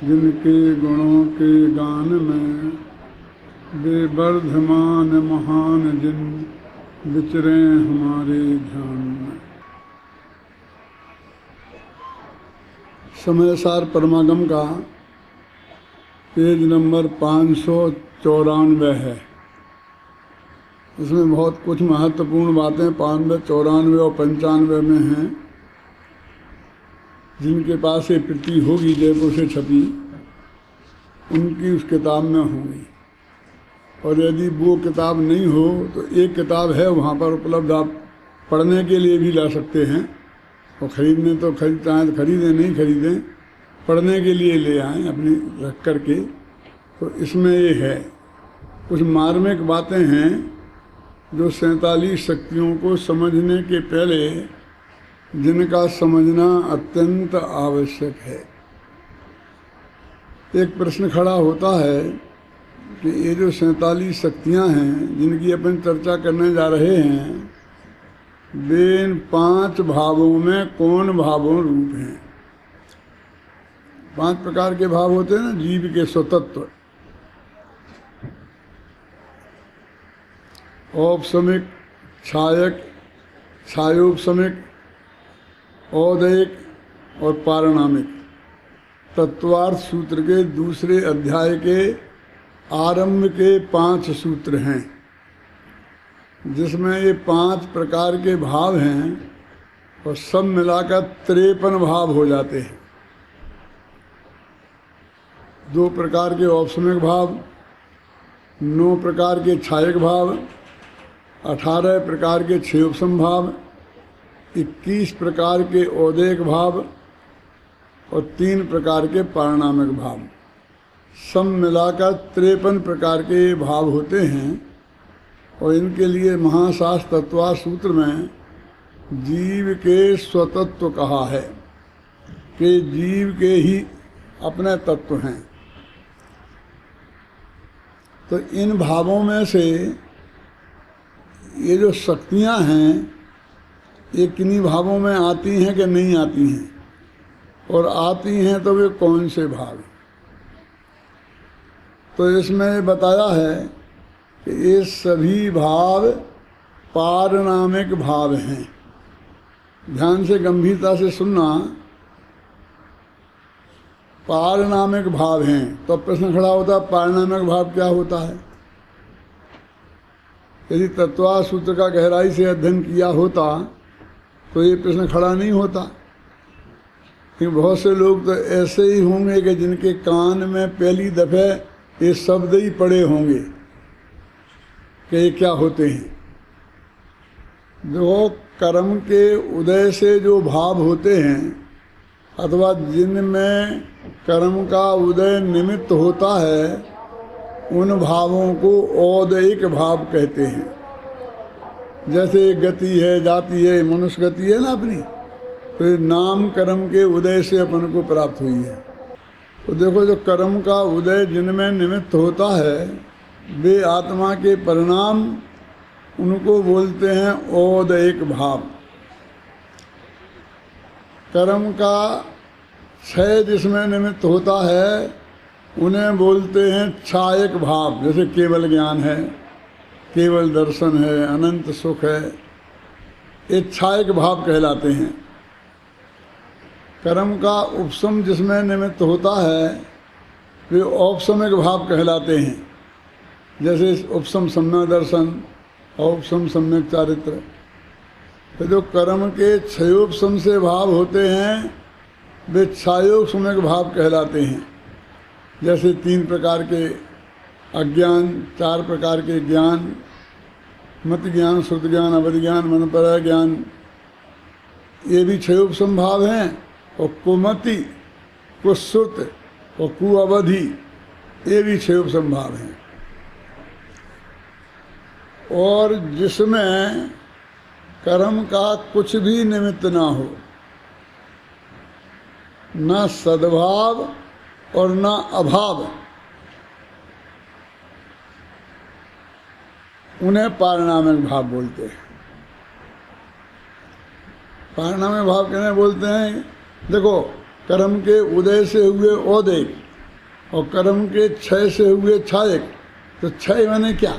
जिनके गुणों के गान में वे वर्धमान महान जिन विचरे हमारे ध्यान में। समय सार परमागम का पेज नंबर 594 है। इसमें बहुत कुछ महत्वपूर्ण बातें 95, 94 और 95 में हैं। जिनके पास ये प्रति होगी जयपुर से छपी, उनकी उस किताब में होगी। और यदि वो किताब नहीं हो तो एक किताब है वहाँ पर उपलब्ध, आप पढ़ने के लिए भी ला सकते हैं। और ख़रीदने तो खरीदते हैं तो खरीदें, नहीं खरीदें पढ़ने के लिए ले आएँ अपनी रख कर के। तो इसमें ये है, कुछ मार्मिक बातें हैं जो 47 शक्तियों को समझने के पहले जिनका समझना अत्यंत आवश्यक है। एक प्रश्न खड़ा होता है कि ये जो 47 शक्तियाँ हैं जिनकी अपन चर्चा करने जा रहे हैं, वे इन 5 भावों में कौन भावों रूप हैं। 5 प्रकार के भाव होते हैं ना जीव के स्वतत्व। औपसमिक, छायक, छायोपसमिक, औदयिक और पारिणामिक। तत्वार्थ सूत्र के दूसरे अध्याय के आरंभ के 5 सूत्र हैं, जिसमें ये 5 प्रकार के भाव हैं और सब मिलाकर 53 भाव हो जाते हैं। 2 प्रकार के औपसमिक भाव, 9 प्रकार के छायक भाव, 18 प्रकार के छयोपसम भाव, 21 प्रकार के औदयिक भाव और 3 प्रकार के पारिणामिक भाव। सब मिलाकर 53 प्रकार के भाव होते हैं। और इनके लिए महाशास्त्र तत्वार्थ सूत्र में जीव के स्वतत्व कहा है कि जीव के ही अपने तत्व हैं। तो इन भावों में से ये जो शक्तियाँ हैं ये किन्हीं भावों में आती हैं कि नहीं आती हैं, और आती हैं तो वे कौन से भाव। तो इसमें बताया है कि ये सभी भाव पारिणामिक भाव हैं। ध्यान से गंभीरता से सुनना, पारिणामिक भाव हैं। तो प्रश्न खड़ा होता है पारिणामिक भाव क्या होता है। यदि तत्वार्थ सूत्र का गहराई से अध्ययन किया होता तो ये प्रश्न खड़ा नहीं होता। लेकिन बहुत से लोग तो ऐसे ही होंगे कि जिनके कान में पहली दफ़े ये शब्द ही पड़े होंगे कि ये क्या होते हैं। जो कर्म के उदय से जो भाव होते हैं अथवा जिनमें कर्म का उदय निमित्त होता है, उन भावों को औदयिक भाव कहते हैं। जैसे गति है, जाति है, मनुष्य गति है ना अपनी, तो नाम कर्म के उदय से अपन को प्राप्त हुई है। तो देखो, जो कर्म का उदय जिनमें निमित्त होता है वे आत्मा के परिणाम, उनको बोलते हैं औदयिक भाव। कर्म का क्षय जिसमें निमित्त होता है उन्हें बोलते हैं छायक भाव। जैसे केवल ज्ञान है, केवल दर्शन है, अनंत सुख है, ये छायक भाव कहलाते हैं। कर्म का उपशम जिसमें निमित्त होता है वे औपसमिक भाव कहलाते हैं। जैसे उपशम सम्यक दर्शन, औपशम सम्यक चारित्र। तो जो कर्म के क्षयोपशम से भाव होते हैं वे छायोपशमिक भाव कहलाते हैं। जैसे 3 प्रकार के अज्ञान, 4 प्रकार के ज्ञान, मत ज्ञान, श्रुत ज्ञान, अवध ज्ञान, मनपरा ज्ञान, ये भी क्षयोपशम भाव हैं। और कुमति, कुश्रुत और कुअवधि, ये भी क्षयोपशम भाव हैं। और जिसमें कर्म का कुछ भी निमित्त ना हो, न सद्भाव और न अभाव, उन्हें पारिणामिक भाव बोलते हैं। पारिणामिक भाव कहने बोलते हैं, देखो कर्म के उदय से हुए औदयिक, और कर्म के क्षय से हुए क्षय, तो क्षय माने क्या?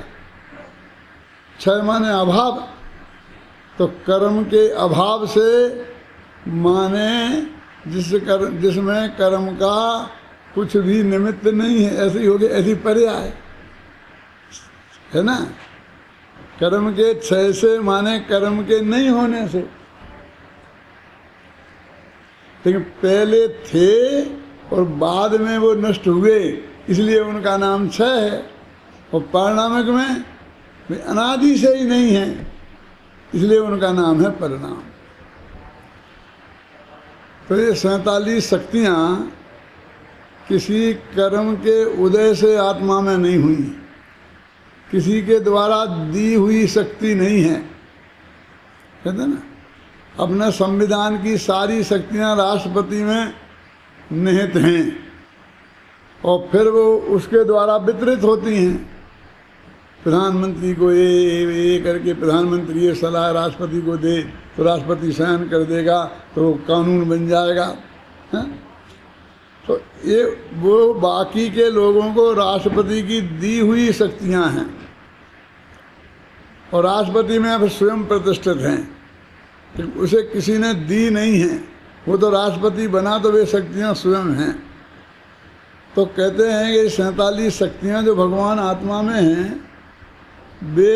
क्षय माने अभाव। तो कर्म के अभाव से माने जिसमें कर्म का कुछ भी निमित्त नहीं है, ऐसे ही हो गया, ऐसी पर्याय है ना। कर्म के क्षय से माने कर्म के नहीं होने से। लेकिन पहले थे और बाद में वो नष्ट हुए, इसलिए उनका नाम क्षय है। और पारिणामिक में वे अनादि से ही नहीं है, इसलिए उनका नाम है परिणाम। तो ये 47 शक्तियाँ किसी कर्म के उदय से आत्मा में नहीं हुई, किसी के द्वारा दी हुई शक्ति नहीं है, कहते ना। अपने संविधान की सारी शक्तियाँ राष्ट्रपति में निहित हैं और फिर वो उसके द्वारा वितरित होती हैं। प्रधानमंत्री को ये करके प्रधानमंत्री ये सलाह राष्ट्रपति को दे तो राष्ट्रपति साइन कर देगा तो कानून बन जाएगा, है? तो ये वो बाकी के लोगों को राष्ट्रपति की दी हुई शक्तियां हैं और राष्ट्रपति में अब स्वयं प्रतिष्ठित हैं, उसे किसी ने दी नहीं है। वो तो राष्ट्रपति बना तो वे शक्तियां स्वयं हैं। तो कहते हैं कि 47 शक्तियां जो भगवान आत्मा में हैं, वे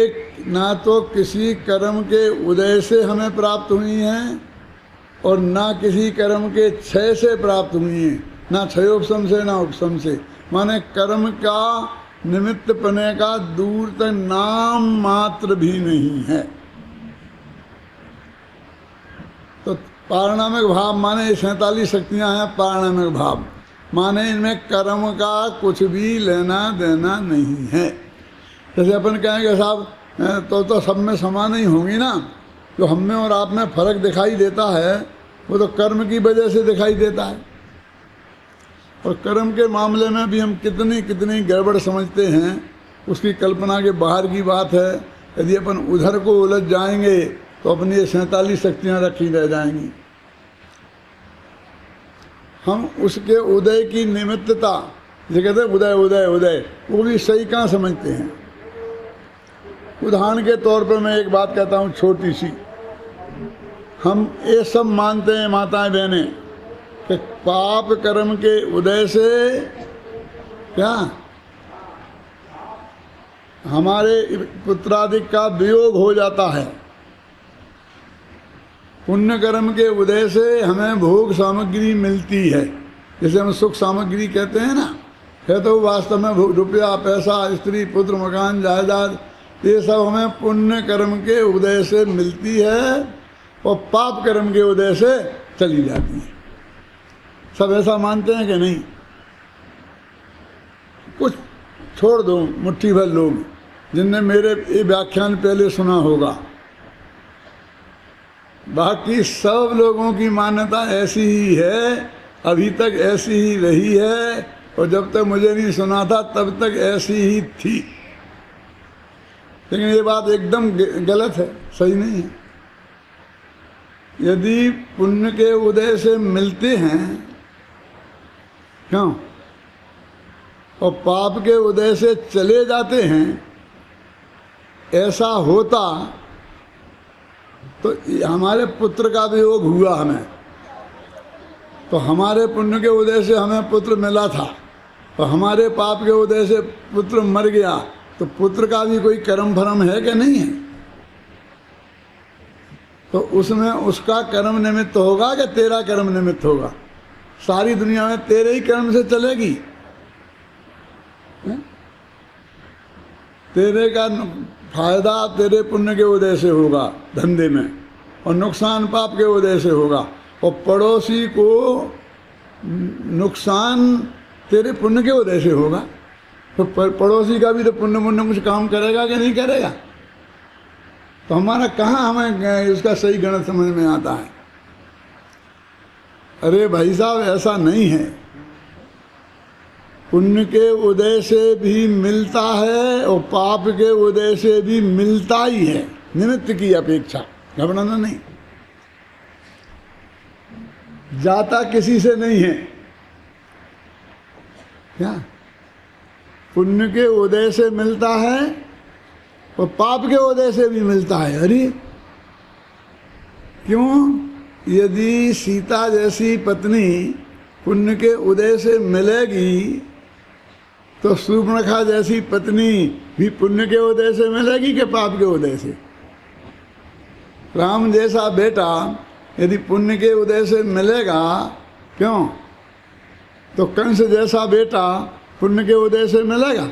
ना तो किसी कर्म के उदय से हमें प्राप्त हुई हैं और ना किसी कर्म के क्षय से प्राप्त हुई हैं, ना क्षयोपशम से ना उपशम से। माने कर्म का निमित्त पने का दूर तक नाम मात्र भी नहीं है। तो पारिणामिक भाव माने ये 47 शक्तियां हैं। पारिणामिक भाव माने इनमें कर्म का कुछ भी लेना देना नहीं है। जैसे अपन कहेंगे साहब तो सब में समान ही होंगी ना, जो हम में और आप में फर्क दिखाई देता है वो तो कर्म की वजह से दिखाई देता है। और कर्म के मामले में भी हम कितनी कितनी गड़बड़ समझते हैं, उसकी कल्पना के बाहर की बात है। यदि अपन उधर को उलझ जाएंगे तो अपनी ये 47 शक्तियाँ रखी रह जाएंगी। हम उसके उदय की निमित्तता, जो कहते हैं उदय उदय उदय, वो भी सही कहाँ समझते हैं। उदाहरण के तौर पर मैं एक बात कहता हूँ छोटी सी। हम ये सब मानते हैं माताएं बहनें कि पाप कर्म के उदय से क्या हमारे पुत्रादि का वियोग हो जाता है, पुण्य कर्म के उदय से हमें भोग सामग्री मिलती है। जैसे हम सुख सामग्री कहते हैं ना, है तो वास्तव में रुपया पैसा स्त्री पुत्र मकान जायदाद ये सब हमें पुण्य कर्म के उदय से मिलती है और पाप कर्म के उदय से चली जाती है। सब ऐसा मानते हैं कि नहीं? कुछ छोड़ दो, मुट्ठी भर लोग जिनने मेरे ये व्याख्यान पहले सुना होगा। बाकी सब लोगों की मान्यता ऐसी ही है, अभी तक ऐसी ही रही है और जब तक मुझे नहीं सुना था तब तक ऐसी ही थी। लेकिन ये बात एकदम गलत है, सही नहीं है। यदि पुण्य के उदय से मिलते हैं क्यों और पाप के उदय से चले जाते हैं, ऐसा होता तो हमारे पुत्र का वियोग हुआ हमें, तो हमारे पुण्य के उदय से हमें पुत्र मिला था और हमारे पाप के उदय से पुत्र मर गया, तो पुत्र का भी कोई कर्म फर्म है कि नहीं है? तो उसमें उसका कर्म निमित्त होगा कि तेरा कर्म निमित्त होगा? सारी दुनिया में तेरे ही कर्म से चलेगी। तेरे का फायदा तेरे पुण्य के उदय से होगा धंधे में और नुकसान पाप के उदय से होगा, और पड़ोसी को नुकसान तेरे पुण्य के उदय से होगा। तो पड़ोसी का भी तो पुण्य पुण्य कुछ काम करेगा कि नहीं करेगा? तो हमारा कहाँ हमें इसका सही गणित समझ में आता है? अरे भाई साहब, ऐसा नहीं है। पुण्य के उदय से भी मिलता है और पाप के उदय से भी मिलता ही है, निमित्त की अपेक्षा। घबराना नहीं, जाता किसी से नहीं है। क्या पुण्य के उदय से मिलता है और पाप के उदय से भी मिलता है। अरे क्यों? यदि सीता जैसी पत्नी पुण्य के उदय से मिलेगी तो शूर्पणखा जैसी पत्नी भी पुण्य के उदय से मिलेगी कि पाप के उदय से? राम जैसा बेटा यदि पुण्य के उदय से मिलेगा, क्यों? तो कंस जैसा बेटा पुण्य के उदय से मिलेगा?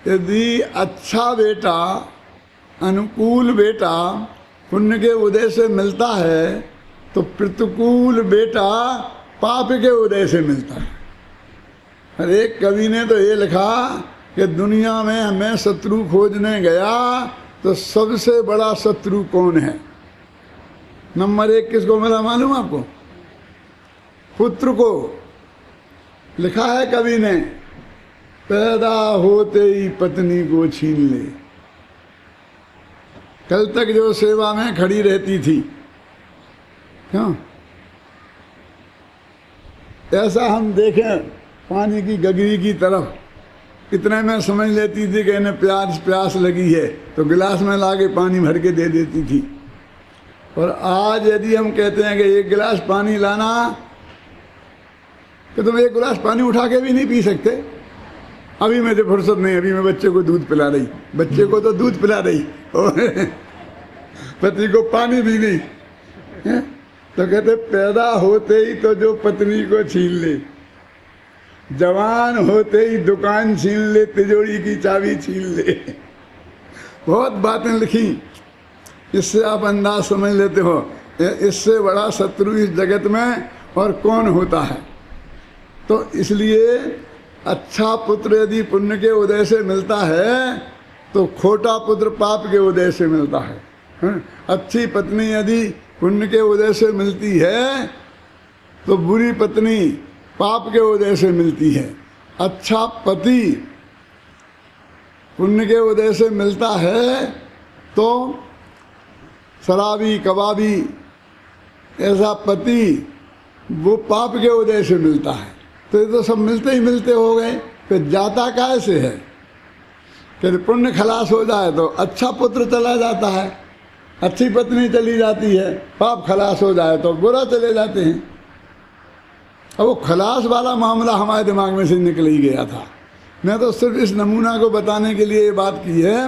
यदि अच्छा बेटा, अनुकूल बेटा पुण्य के उदय से मिलता है तो प्रतिकूल बेटा पाप के उदय से मिलता है। हर एक कवि ने तो ये लिखा कि दुनिया में हमें शत्रु खोजने गया तो सबसे बड़ा शत्रु कौन है? नंबर 1 किसको मिला मालूम आपको? पुत्र को। लिखा है कवि ने, पैदा होते ही पत्नी को छीन ले। कल तक जो सेवा में खड़ी रहती थी, क्यों? ऐसा हम देखें पानी की गगरी की तरफ, इतने में समझ लेती थी कि इन्हें प्यास लगी है तो गिलास में लाके पानी भर के दे देती थी। और आज यदि हम कहते हैं कि एक गिलास पानी लाना, तो तुम एक गिलास पानी उठा के भी नहीं पी सकते। अभी मुझे फुर्सत नहीं, अभी मैं बच्चे को दूध पिला रही, बच्चे को तो दूध पिला रही और पति को पानी भी नहीं है? तो कहते पैदा होते ही तो जो पत्नी को छीन ले, जवान होते ही दुकान छीन ले, तिजोरी की चाबी छीन ले। बहुत बातें लिखी, इससे आप अंदाज समझ लेते हो इससे बड़ा शत्रु इस जगत में और कौन होता है। तो इसलिए अच्छा पुत्र यदि पुण्य के उदय से मिलता है तो खोटा पुत्र पाप के उदय से मिलता है। अच्छी पत्नी यदि पुण्य के उदय से मिलती है तो बुरी पत्नी पाप के उदय से मिलती है। अच्छा पति पुण्य के उदय से मिलता है तो शराबी कबाबी ऐसा पति वो पाप के उदय से मिलता है। तो ये तो सब मिलते ही मिलते हो गए, फिर जाता कैसे है? कि पुण्य खलास हो जाए तो अच्छा पुत्र चला जाता है, अच्छी पत्नी चली जाती है, पाप खलास हो जाए तो बुरा चले जाते हैं। अब वो खलास वाला मामला हमारे दिमाग में से निकल ही गया था। मैं तो सिर्फ इस नमूना को बताने के लिए ये बात की है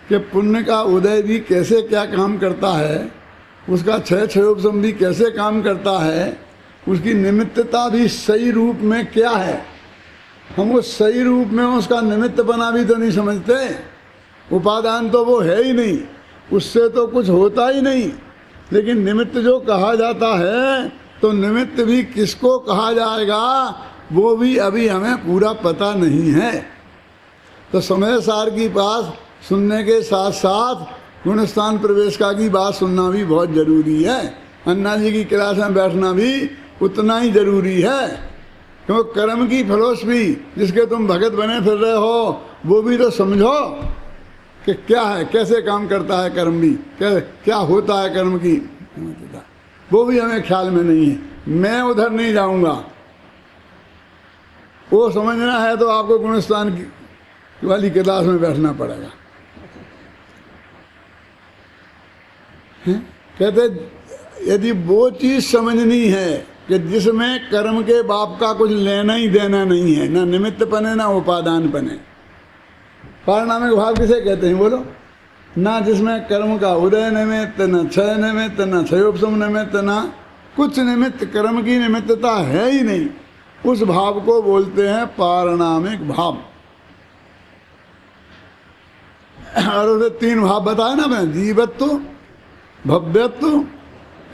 कि पुण्य का उदय भी कैसे क्या काम करता है, उसका क्षयोपशम भी कैसे काम करता है, उसकी निमित्तता भी सही रूप में क्या है। हम उस सही रूप में उसका निमित्त बना भी तो नहीं समझते। उपादान तो वो है ही नहीं, उससे तो कुछ होता ही नहीं। लेकिन निमित्त जो कहा जाता है तो निमित्त भी किसको कहा जाएगा वो भी अभी हमें पूरा पता नहीं है। तो समय सार की बात सुनने के साथ साथ गुणस्थान प्रवेश का की बात सुनना भी बहुत जरूरी है। अन्ना जी की क्लास में बैठना भी उतना ही जरूरी है, क्योंकि कर्म की फिलॉसफी जिसके तुम भगत बने फिर रहे हो वो भी तो समझो कि क्या है, कैसे काम करता है कर्म भी, क्या होता है कर्म की, वो भी हमें ख्याल में नहीं है। मैं उधर नहीं जाऊंगा, वो समझना है तो आपको गुणस्थान की वाली क्लास में बैठना पड़ेगा। कहते यदि वो चीज समझनी है कि जिसमें कर्म के बाप का कुछ लेना ही देना नहीं है, ना निमित्त पने ना उपादान पने। पारिणामिक भाव किसे कहते हैं बोलो? ना जिसमें कर्म का उदय निमित्त, न क्षय निमित्त, न क्षयोपशम निमित्त, ना कुछ निमित्त, कर्म की निमित्तता है ही नहीं, उस भाव को बोलते हैं पारिणामिक भाव। और उसे 3 भाव बताए ना मैं, जीवत्व, भव्यत्व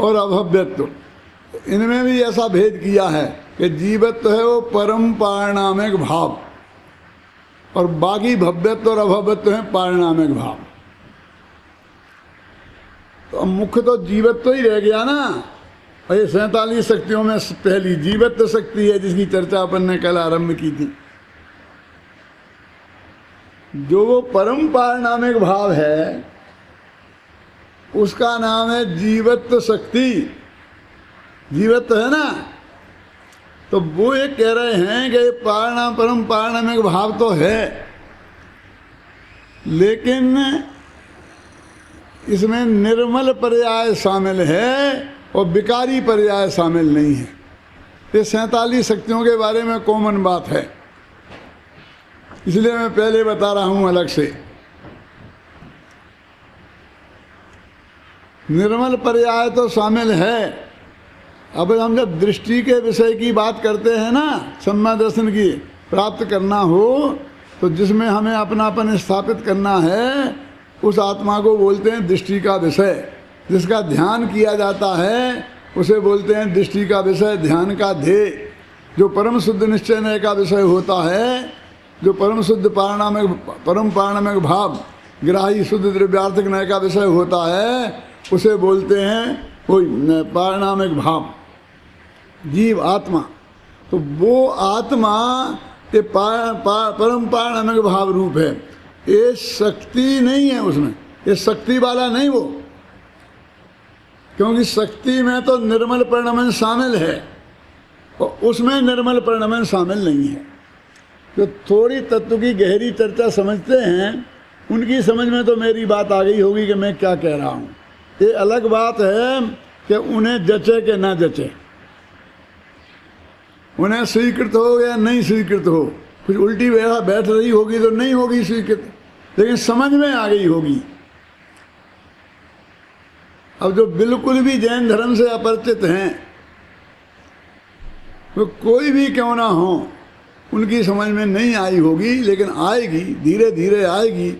और अभव्यत्व। इनमें भी ऐसा भेद किया है कि जीवत्व है वो परम पारिणामिक भाव और बाकी भव्यत्व और अभव्यत्व है पारिणामिक भाव। तो मुख्य तो जीवत्व ही रह गया ना। और ये 47 शक्तियों में पहली जीवत्व शक्ति है जिसकी चर्चा अपन ने कल आरंभ की थी। जो वो परम पारिणामिक भाव है उसका नाम है जीवत्व शक्ति। जीवत्व है ना। तो वो ये कह रहे हैं कि पारणा परम पारणमिक भाव तो है, लेकिन इसमें निर्मल पर्याय शामिल है और विकारी पर्याय शामिल नहीं है। ये 47 शक्तियों के बारे में कॉमन बात है, इसलिए मैं पहले बता रहा हूं अलग से। निर्मल पर्याय तो शामिल है। अब हम जब दृष्टि के विषय की बात करते हैं ना, सम्यक दर्शन की प्राप्त करना हो, तो जिसमें हमें अपनापन स्थापित करना है उस आत्मा को बोलते हैं दृष्टि का विषय। जिसका ध्यान किया जाता है उसे बोलते हैं दृष्टि का विषय, ध्यान का ध्येय। जो परम शुद्ध निश्चय नय का विषय होता है, जो परम शुद्ध परम पारणमिक भाव ग्राही शुद्ध द्रव्यार्थक नय का विषय होता है, उसे बोलते हैं कोई पारणमिक भाव, जीव आत्मा। तो वो आत्मा ये परम पारणमिक भाव रूप है। ये शक्ति नहीं है उसमें, ये शक्ति वाला नहीं वो, क्योंकि शक्ति में तो निर्मल परिणमन शामिल है और उसमें निर्मल परिणमन शामिल नहीं है। जो थोड़ी तत्व की गहरी चर्चा समझते हैं उनकी समझ में तो मेरी बात आ गई होगी कि मैं क्या कह रहा हूँ। ये अलग बात है कि उन्हें जचे कि ना जचे, उन्हें स्वीकृत हो या नहीं स्वीकृत हो, कुछ उल्टी बैठ रही होगी तो नहीं होगी स्वीकृत, लेकिन समझ में आ गई होगी। अब जो बिल्कुल भी जैन धर्म से अपरिचित हैं, तो कोई भी क्यों ना हो, उनकी समझ में नहीं आई होगी, लेकिन आएगी, धीरे धीरे आएगी,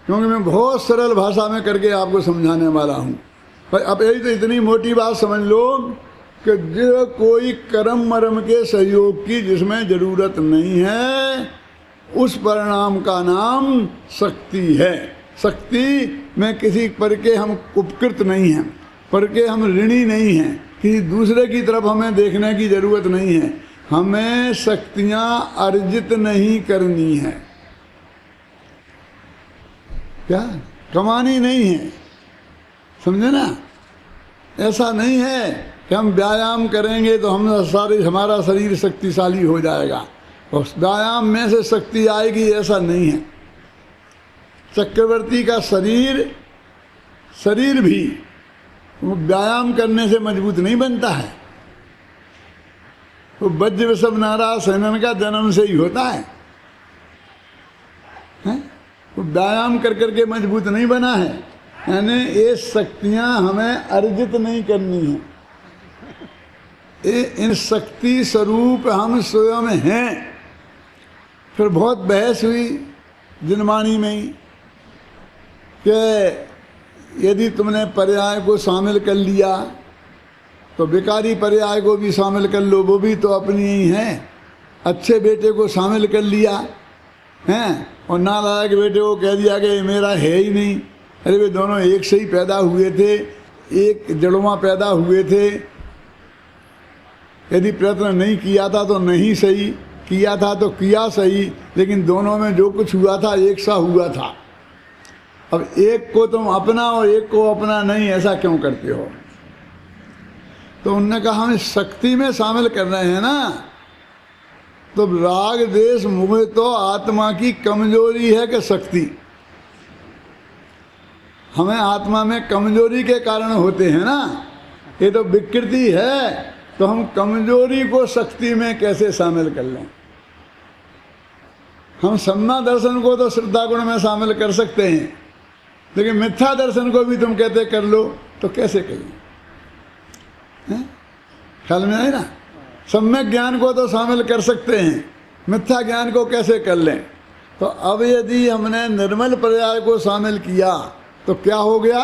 क्योंकि मैं बहुत सरल भाषा में करके आपको समझाने वाला हूँ। पर अब यही तो इतनी मोटी बात समझ लो कि जो कोई कर्म मर्म के सहयोग की जिसमें जरूरत नहीं है, उस परिणाम का नाम शक्ति है। शक्ति में किसी पर के हम उपकृत नहीं हैं, पर के हम ऋणी नहीं हैं, किसी दूसरे की तरफ हमें देखने की जरूरत नहीं है। हमें शक्तियां अर्जित नहीं करनी है, क्या कमानी नहीं है, समझे ना। ऐसा नहीं है कि हम व्यायाम करेंगे तो हमारा शरीर शक्तिशाली हो जाएगा और व्यायाम में से शक्ति आएगी, ऐसा नहीं है। चक्रवर्ती का शरीर भी व्यायाम करने से मजबूत नहीं बनता है। वो वज्र वृषभ नाराज सेनन का जन्म से ही होता है, वो व्यायाम कर करके मजबूत नहीं बना है। यानी ये शक्तियां हमें अर्जित नहीं करनी है, इन शक्ति स्वरूप हम स्वयं हैं। फिर बहुत बहस हुई जिनवाणी में ही कि यदि तुमने पर्याय को शामिल कर लिया तो विकारी पर्याय को भी शामिल कर लो, वो भी तो अपनी ही हैं। अच्छे बेटे को शामिल कर लिया हैं और नालायक बेटे को कह दिया कि ये मेरा है ही नहीं। अरे वे दोनों एक से ही पैदा हुए थे, एक जड़ों पैदा हुए थे। यदि प्रयत्न नहीं किया था तो नहीं सही, किया था तो किया सही, लेकिन दोनों में जो कुछ हुआ था एक सा हुआ था। अब एक को तुम अपना और एक को अपना नहीं, ऐसा क्यों करते हो? तो उन्होंने कहा हम शक्ति में शामिल कर रहे हैं ना। तो राग देश मोह तो आत्मा की कमजोरी है कि शक्ति? हमें आत्मा में कमजोरी के कारण होते हैं ना, ये तो विकृति है। तो हम कमजोरी को शक्ति में कैसे शामिल कर लें? हम सम्मा दर्शन को तो श्रद्धा गुण में शामिल कर सकते हैं, लेकिन मिथ्या दर्शन को भी तुम कहते कर लो तो कैसे करें? ख्याल में आई ना? सम्यक ज्ञान को तो शामिल कर सकते हैं, मिथ्या ज्ञान को कैसे कर लें? तो अब यदि हमने निर्मल पर्याय को शामिल किया तो क्या हो गया?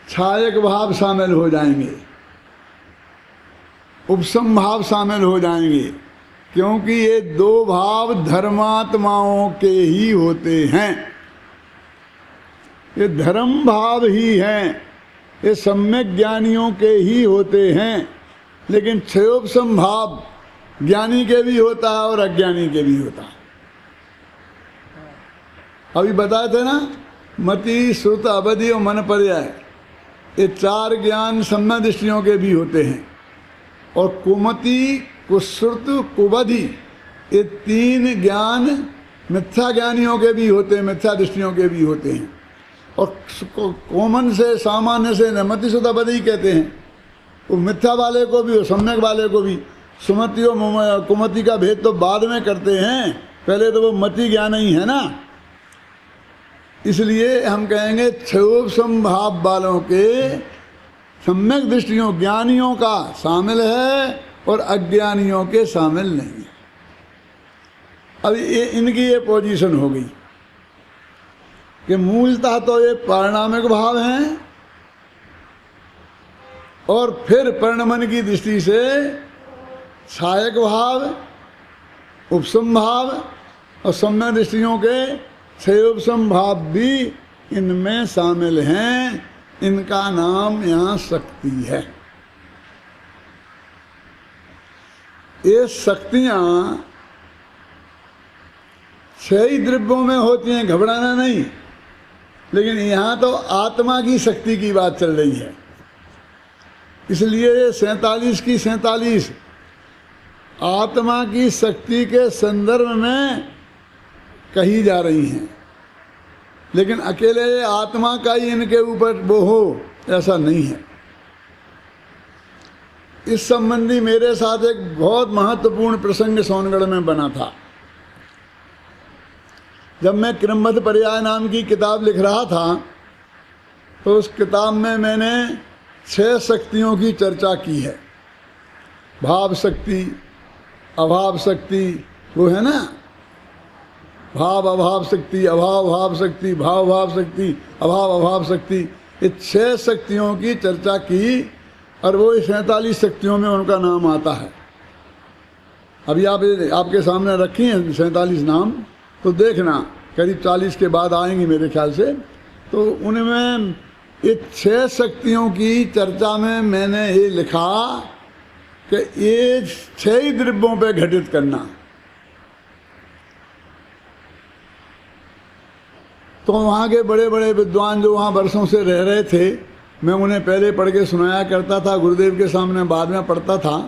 छायक भाव शामिल हो जाएंगे, उपसम भाव शामिल हो जाएंगे, क्योंकि ये दो भाव धर्मात्माओं के ही होते हैं। ये धर्म भाव ही हैं, ये सम्यक ज्ञानियों के ही होते हैं। लेकिन क्षयोपसम भाव ज्ञानी के भी होता है और अज्ञानी के भी होता है। अभी बताए थे ना, मति श्रुत अवधि और मन पर्याय, ये 4 ज्ञान सम्यक दृष्टियों के भी होते हैं। और कुमति, कुश्रुत, कुबधि, ये 3 ज्ञान मिथ्या ज्ञानियों के भी होते हैं, मिथ्या दृष्टियों के भी होते हैं। और कॉमन से, सामान्य से नमति सुधा बधि कहते हैं, वो मिथ्या वाले को भी और सम्यक वाले को भी। सुमति और कुमति का भेद तो बाद में करते हैं, पहले तो वो मति ज्ञान ही है ना। इसलिए हम कहेंगे क्षयोपम भाव वालों के सम्यक दृष्टियों ज्ञानियों का शामिल है और अज्ञानियों के शामिल नहीं। अब ये इनकी ये पोजीशन हो गई कि मूलतः तो ये पारिणामिक भाव हैं और फिर परिणमन की दृष्टि से सहायक भाव, उपसम भाव और सम्यक दृष्टियों के क्षयोपम भाव भी इनमें शामिल हैं। इनका नाम यहाँ शक्ति है। ये शक्तियाँ 6 ही द्रव्यों में होती हैं, घबराना नहीं। लेकिन यहाँ तो आत्मा की शक्ति की बात चल रही है, इसलिए 47 की 47 आत्मा की शक्ति के संदर्भ में कही जा रही हैं। लेकिन अकेले आत्मा का ही इनके ऊपर वो हो, ऐसा नहीं है। इस संबंधी मेरे साथ एक बहुत महत्वपूर्ण प्रसंग सोनगढ़ में बना था। जब मैं क्रमबद्ध पर्याय नाम की किताब लिख रहा था, तो उस किताब में मैंने 6 शक्तियों की चर्चा की है। भाव शक्ति, अभाव शक्ति, वो है ना, भाव अभाव शक्ति, अभाव भाव शक्ति, भाव भाव शक्ति, अभाव अभाव शक्ति, ये 6 शक्तियों की चर्चा की। और वो 47 शक्तियों में उनका नाम आता है। अभी आपके सामने रखी हैं 47 नाम, तो देखना करीब 40 के बाद आएंगी मेरे ख्याल से। तो उनमें ये 6 शक्तियों की चर्चा में मैंने ये लिखा कि ये 6 ही द्रव्यों पे घटित करना। तो वहाँ के बड़े बड़े विद्वान जो वहाँ वर्षों से रह रहे थे, मैं उन्हें पहले पढ़ के सुनाया करता था, गुरुदेव के सामने बाद में पढ़ता था।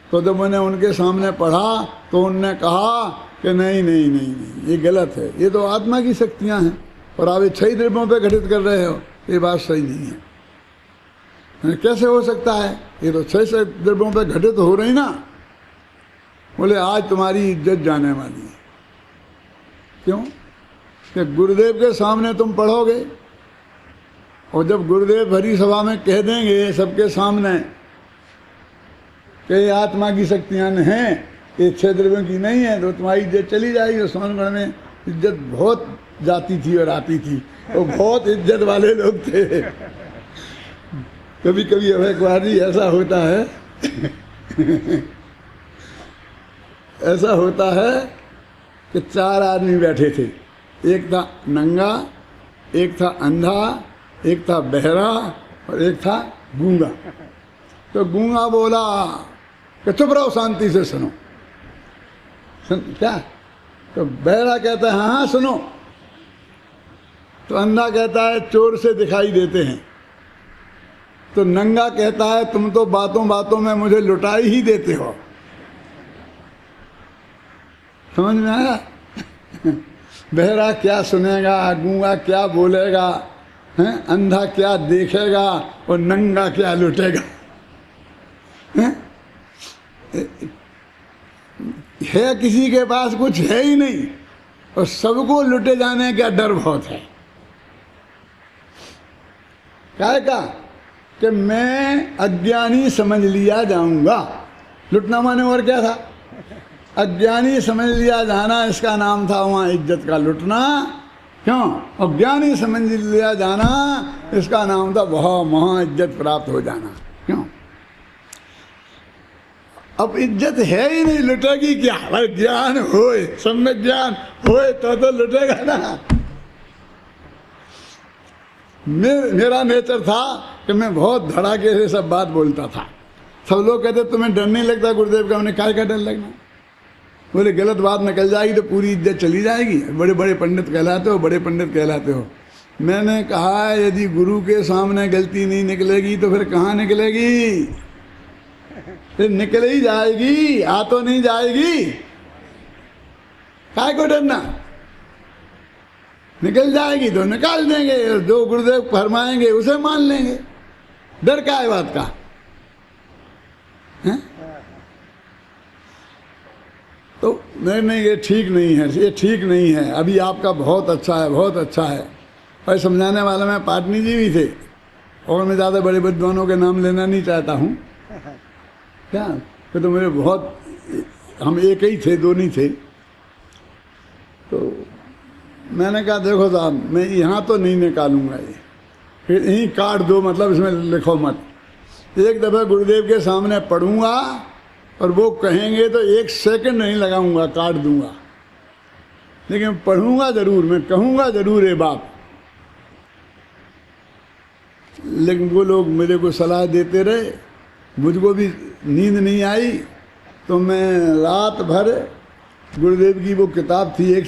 तो जब मैंने उनके सामने पढ़ा तो उनने कहा कि नहीं नहीं नहीं नहीं, ये गलत है, ये तो आत्मा की शक्तियाँ हैं और आप ये 6 द्रव्यों पे घटित कर रहे हो, ये बात सही नहीं है। कैसे हो सकता है, ये तो 6 द्रव्यों पे घटित हो रही ना। बोले आज तुम्हारी इज्जत जाने वाली है। क्यों? कि गुरुदेव के सामने तुम पढ़ोगे और जब गुरुदेव भरी सभा में कह देंगे सबके सामने कि आत्मा की शक्तियाँ हैं, ये 6 द्रव्यों की नहीं है, तो तुम्हारी इज्जत चली जाएगी। और सोनगढ़ में इज्जत बहुत जाती थी और आती थी, वो बहुत इज्जत वाले लोग थे। कभी कभी अब एक बार ही ऐसा होता है ऐसा होता है कि 4 आदमी बैठे थे, एक था नंगा, एक था अंधा, एक था बहरा और एक था गूंगा। तो गूंगा बोला कि चुप रहो, शांति से सुनो। क्या? तो बहरा कहता है हाँ हाँ सुनो। तो अंधा कहता है चोर से दिखाई देते हैं। तो नंगा कहता है तुम तो बातों बातों में मुझे लुटाई ही देते हो। समझ में आया? बहरा क्या सुनेगा, गूंगा क्या बोलेगा, हैं? अंधा क्या देखेगा और नंगा क्या लुटेगा। है किसी के पास कुछ है ही नहीं और सबको लुटे जाने का डर बहुत है। क्या का कि मैं अज्ञानी समझ लिया जाऊंगा। लुटना माने और क्या था? अज्ञानी समझ लिया जाना, इसका नाम था वहाँ इज्जत का लुटना। क्यों? अज्ञानी समझ लिया जाना, इसका नाम था बहुत महा इज्जत प्राप्त हो जाना। क्यों? अब इज्जत है ही नहीं, लुटेगी क्या? भाई ज्ञान होए, सम्यक ज्ञान होए तो लुटेगा ना। मेरा नेचर था कि मैं बहुत धड़ाके से सब बात बोलता था। सब लोग कहते तुम्हें डर नहीं लगता गुरुदेव का? हमने काय का डर लगना? बोले गलत बात निकल जाएगी तो पूरी इज्जत चली जाएगी। बड़े बड़े पंडित कहलाते हो, बड़े पंडित कहलाते हो। मैंने कहा यदि गुरु के सामने गलती नहीं निकलेगी तो फिर कहाँ निकलेगी? फिर निकल ही जाएगी, आ तो नहीं जाएगी। काय को डरना? निकल जाएगी तो निकाल देंगे, जो गुरुदेव फरमाएंगे उसे मान लेंगे। डर क्या है बात का? है? तो नहीं, ये ठीक नहीं है, ये ठीक नहीं है। अभी आपका बहुत अच्छा है, बहुत अच्छा है। और समझाने वाले में पाटनी जी भी थे, और मैं ज़्यादा बड़े विद्वानों के नाम लेना नहीं चाहता हूँ। क्या तो मेरे बहुत, हम एक ही थे, दो नहीं थे। तो मैंने कहा देखो साहब, मैं यहाँ तो नहीं निकालूंगा ये, फिर यहीं काट दो, मतलब इसमें लिखो मत। एक दफ़ा गुरुदेव के सामने पढ़ूंगा और वो कहेंगे तो 1 सेकंड नहीं लगाऊंगा, काट दूंगा। लेकिन पढ़ूंगा ज़रूर, मैं कहूँगा ज़रूर ये बात। लेकिन वो लोग मेरे को सलाह देते रहे, मुझको भी नींद नहीं आई। तो मैं रात भर, गुरुदेव की वो किताब थी एक,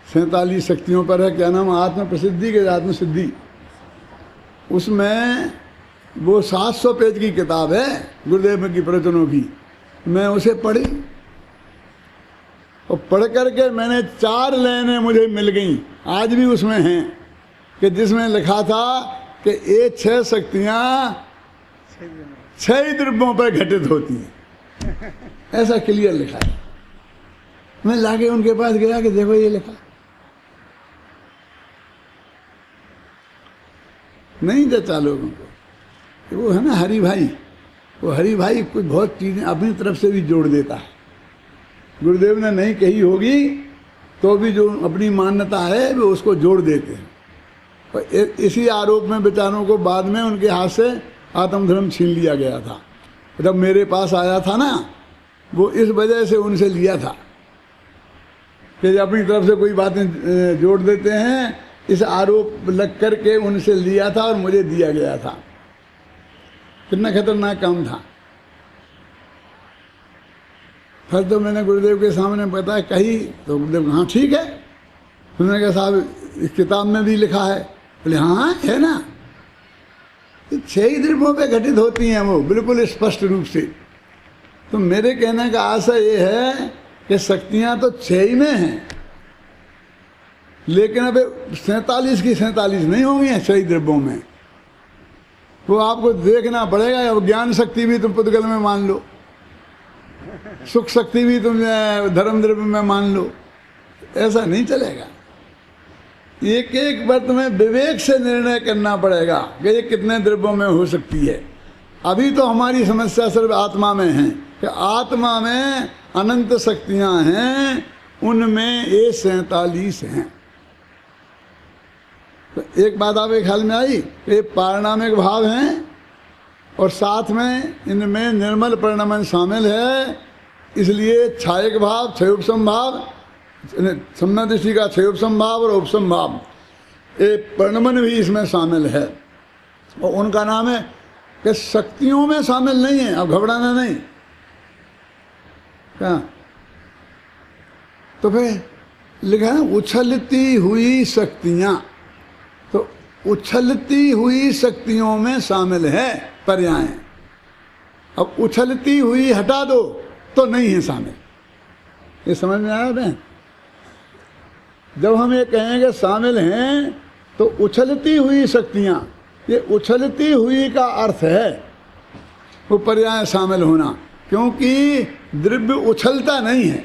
47 शक्तियों पर है, क्या नाम, आत्म प्रसिद्धि के आत्म सिद्धि। उसमें वो 700 पेज की किताब है गुरुदेव की प्रवचनों की। मैं उसे पढ़ी और पढ़ करके मैंने 4 लाइनें मुझे मिल गई, आज भी उसमें हैं, कि जिसमें लिखा था कि ये 6 शक्तियाँ 6 द्रव्यों पर घटित होती हैं। ऐसा क्लियर लिखा है। मैं लाके उनके पास गया कि देखो ये लिखा। नहीं जचा लोगों को। वो है ना हरि भाई, वो हरि भाई कुछ बहुत चीज़ें अपनी तरफ से भी जोड़ देता है। गुरुदेव ने नहीं कही होगी तो भी जो अपनी मान्यता है वो उसको जोड़ देते हैं। और इसी आरोप में बेचारों को बाद में उनके हाथ से आत्मधर्म छीन लिया गया था। जब मेरे पास आया था ना, वो इस वजह से उनसे लिया था कि अपनी तरफ से कोई बातें जोड़ देते हैं, इस आरोप लग करके उनसे लिया था और मुझे दिया गया था। कितना खतरनाक काम था। फिर तो मैंने गुरुदेव के सामने पता कही तो गुरुदेव हाँ ठीक है। उन्होंने कहा साहब इस किताब में भी लिखा है। बोले हाँ है ना, 6 द्रव्यों पे घटित होती हैं वो, बिल्कुल स्पष्ट रूप से। तो मेरे कहने का आशय ये है कि शक्तियाँ तो 6 ही में हैं, लेकिन अब 47 की 47 नहीं होंगी 6 द्रव्यों में। वो आपको देखना पड़ेगा। अब ज्ञान शक्ति भी तुम पुद्गल में मान लो, सुख शक्ति भी तुम धर्म द्रव्य में मान लो, ऐसा नहीं चलेगा। एक एक बात में विवेक से निर्णय करना पड़ेगा कि ये कितने द्रव्यों में हो सकती है। अभी तो हमारी समस्या सिर्फ आत्मा में है कि आत्मा में अनंत शक्तियां हैं, उनमें ये 47 हैं। तो एक बात आपके ख्याल में आई, ये पारिणामिक भाव हैं और साथ में इनमें निर्मल परिणमन शामिल है। इसलिए छायक भाव, क्षय उपसम भाव, सम्यक दृष्टि का क्षय उपसम भाव और उपसम भाव, ये परिणमन भी इसमें शामिल है। और उनका नाम है कि शक्तियों में शामिल नहीं है। अब घबराना नहीं। क्या तो फिर लिखा है उछलती हुई शक्तियां, तो उछलती हुई शक्तियों में शामिल है पर्याय। अब उछलती हुई हटा दो तो नहीं है शामिल। ये समझ में आया ना? जब हम ये कहेंगे शामिल हैं तो उछलती हुई शक्तियां, ये उछलती हुई का अर्थ है वो पर्याय शामिल होना, क्योंकि द्रव्य उछलता नहीं है।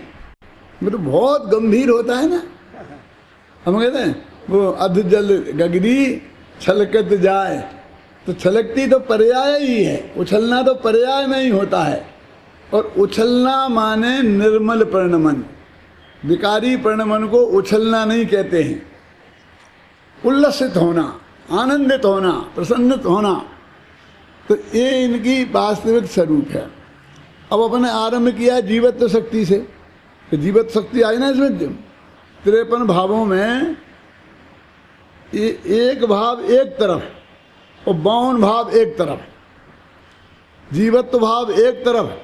मतलब बहुत गंभीर होता है ना। हम कहते हैं वो अध जल गगरी छलकत जाए, तो छलकती तो पर्याय ही है, उछलना तो पर्याय में ही होता है। और उछलना माने निर्मल परिणमन। विकारी परिणमन को उछलना नहीं कहते हैं। उल्लसित होना, आनंदित होना, प्रसन्नित होना, तो ये इनकी वास्तविक स्वरूप है। अब अपने आरंभ किया जीवत्व शक्ति से, तो जीवत्व शक्ति आई ना इसमें 53 भावों में। ये एक भाव एक तरफ और 52 भाव एक तरफ, जीवत्व भाव एक तरफ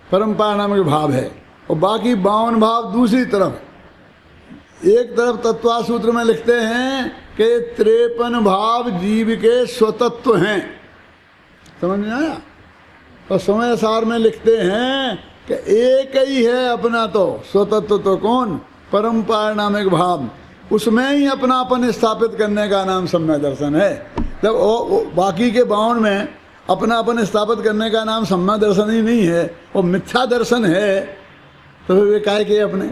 परम पारिणामिक भाव है और बाकी 52 भाव दूसरी तरफ। एक तरफ तत्वा सूत्र में लिखते हैं कि 53 भाव जीव के स्वतत्व हैं, समझ में आया। और समय सार में लिखते हैं कि एक ही है अपना तो स्वतत्व, तो कौन? परम पारिणामिक भाव, उसमें ही अपनापन स्थापित करने का नाम सम्यक दर्शन है। जब बाकी के 52 में अपनापन स्थापित करने का नाम सम्यक दर्शन ही नहीं है, वो मिथ्या दर्शन है, तो फिर वे काय के अपने।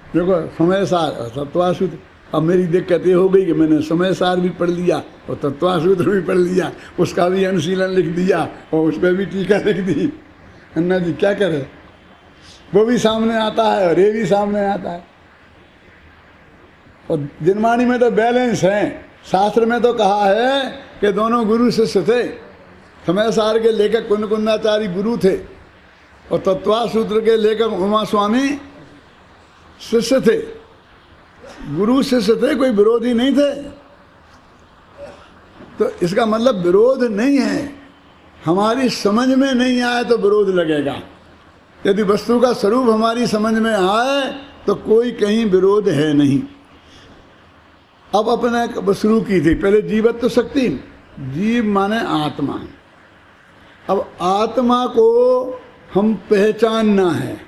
देखो समय सार और तत्वासूत्र, अब मेरी दिक्कत ये हो गई कि मैंने समय सार भी पढ़ लिया और तत्वासूत्र भी पढ़ लिया, उसका भी अनुशीलन लिख दिया और उस पर भी टीका लिख दी। अन्ना जी क्या करे, वो भी सामने आता है और ये भी सामने आता है। और जिनवाणी में तो बैलेंस है। शास्त्र में तो कहा है कि दोनों गुरु शिष्य थे। समय सार के लेखक कुंदकुंदाचार्य गुरु थे और तत्वासूत्र के लेखक उमा स्वामी शिष्य थे। गुरु शिष्य थे, कोई विरोधी नहीं थे। तो इसका मतलब विरोध नहीं है, हमारी समझ में नहीं आए तो विरोध लगेगा। यदि वस्तु का स्वरूप हमारी समझ में आए तो कोई कहीं विरोध है नहीं। अब अपने शुरू की थी पहले जीवत्व शक्ति, जीव माने आत्मा। अब आत्मा को हम पहचानना है,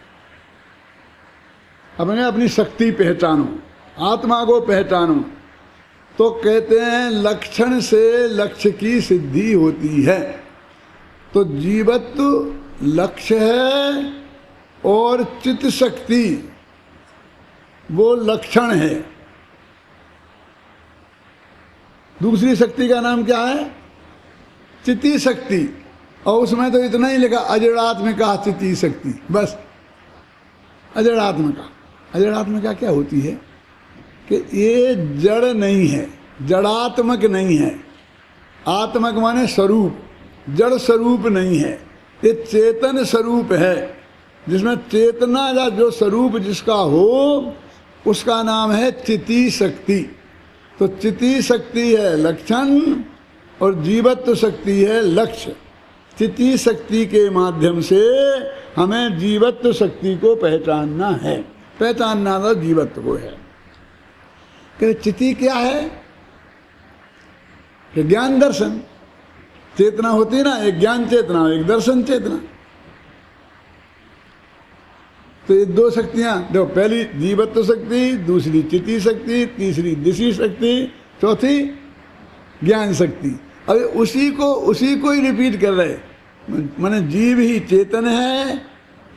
अपने अपनी शक्ति पहचानो, आत्मा को पहचानो। तो कहते हैं लक्षण से लक्ष्य की सिद्धि होती है। तो जीवत्व लक्ष्य है और चित्त शक्ति वो लक्षण है। दूसरी शक्ति का नाम क्या है? चित्ती शक्ति। और उसमें तो इतना ही लिखा अजड़ात्मिका चित्ती शक्ति, बस अजड़ात्मिका। अजड़ात्मिका क्या होती है कि ये जड़ नहीं है, जड़ात्मक नहीं है। आत्मक माने स्वरूप, जड़ स्वरूप नहीं है, ये चेतन स्वरूप है, जिसमें चेतना या जो स्वरूप जिसका हो उसका नाम है चित्ती शक्ति। तो चित्ती शक्ति है लक्षण और जीवत्व शक्ति है लक्ष्य। चित्ती शक्ति के माध्यम से हमें जीवत्व शक्ति को पहचानना है, पहचानना तो जीवत्व को है। कि चित्ती क्या है? कि ज्ञान दर्शन। चेतना होती ना, एक ज्ञान चेतना, एक दर्शन चेतना। तो ये दो शक्तियां देखो, पहली जीवत्व शक्ति, दूसरी चित्ती शक्ति, तीसरी दिशी शक्ति, चौथी ज्ञान शक्ति। अब उसी को ही रिपीट कर रहे। माने जीव ही चेतन है,